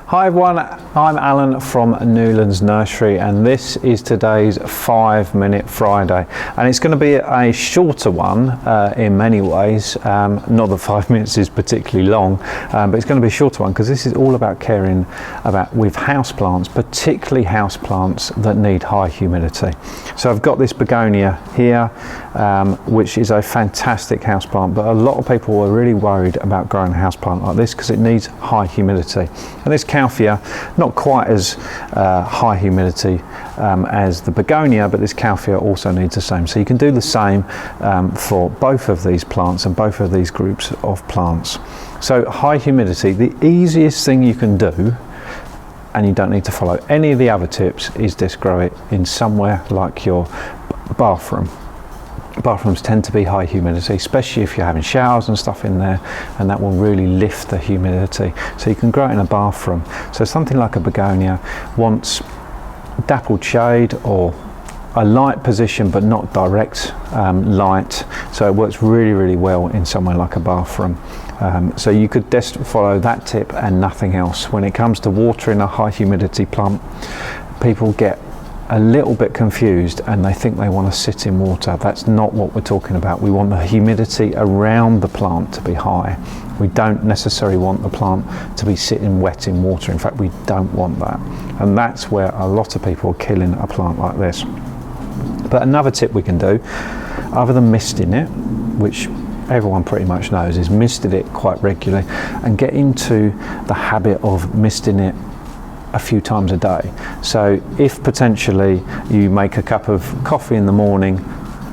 Hi everyone, I'm Alan from Newlands Nursery and this is today's 5-minute Friday, and it's going to be a shorter one in many ways. Not that 5 minutes is particularly long, but it's going to be a shorter one because this is all about caring with houseplants, particularly houseplants that need high humidity. So I've got this begonia here, which is a fantastic houseplant, but a lot of people are really worried about growing a houseplant like this because it needs high humidity. And this Calphia, not quite as high humidity as the begonia, but this Calphia also needs the same. So you can do the same for both of these plants and both of these groups of plants. So high humidity, the easiest thing you can do, and you don't need to follow any of the other tips, is just grow it in somewhere like your bathroom. Bathrooms tend to be high humidity, especially if you're having showers and stuff in there, and that will really lift the humidity. So you can grow it in a bathroom. So something like a begonia wants dappled shade or a light position but not direct light, so it works really well in somewhere like a bathroom. So you could just follow that tip and nothing else. When it comes to watering a high humidity plant, people get a little bit confused and they think they want to sit in water. That's not what we're talking about. We want the humidity around the plant to be high. We don't necessarily want the plant to be sitting wet in water. In fact, we don't want that. And that's where a lot of people are killing a plant like this. But another tip we can do, other than misting it, which everyone pretty much knows, is misting it quite regularly and get into the habit of misting it a few times a day. So if potentially you make a cup of coffee in the morning,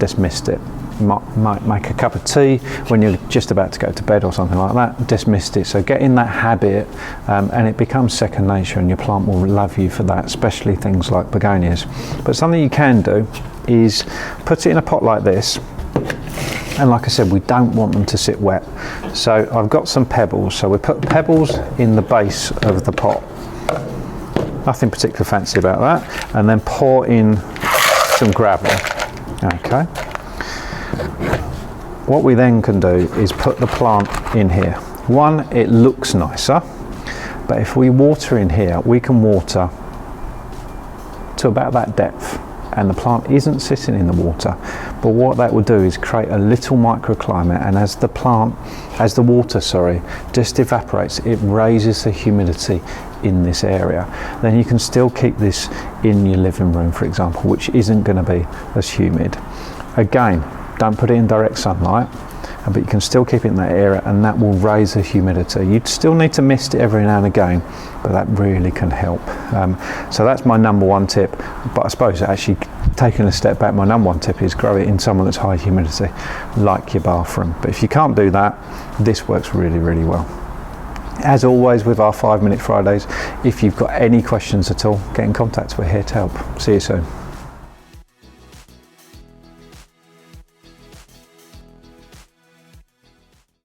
just mist it. You might make a cup of tea when you're just about to go to bed or something like that, just mist it. So get in that habit and it becomes second nature, and your plant will love you for that, especially things like begonias. But something you can do is put it in a pot like this, and like I said, we don't want them to sit wet. So I've got some pebbles, so we put pebbles in the base of the pot. Nothing particularly fancy about that, and then pour in some gravel. Okay. What we then can do is put the plant in here. One, it looks nicer, but if we water in here, we can water to about that depth, and the plant isn't sitting in the water. But what that will do is create a little microclimate, and as the water just evaporates, it raises the humidity in this area. Then you can still keep this in your living room, for example, which isn't going to be as humid. Again, don't put it in direct sunlight, but you can still keep it in that area, and that will raise the humidity. You'd still need to mist it every now and again, but that really can help. So that's my number one tip. But I suppose actually taking a step back, my number one tip is grow it in somewhere that's high humidity, like your bathroom. But if you can't do that, this works really well. As always with our 5-minute Fridays, if you've got any questions at all, get in contact. We're here to help. See you soon.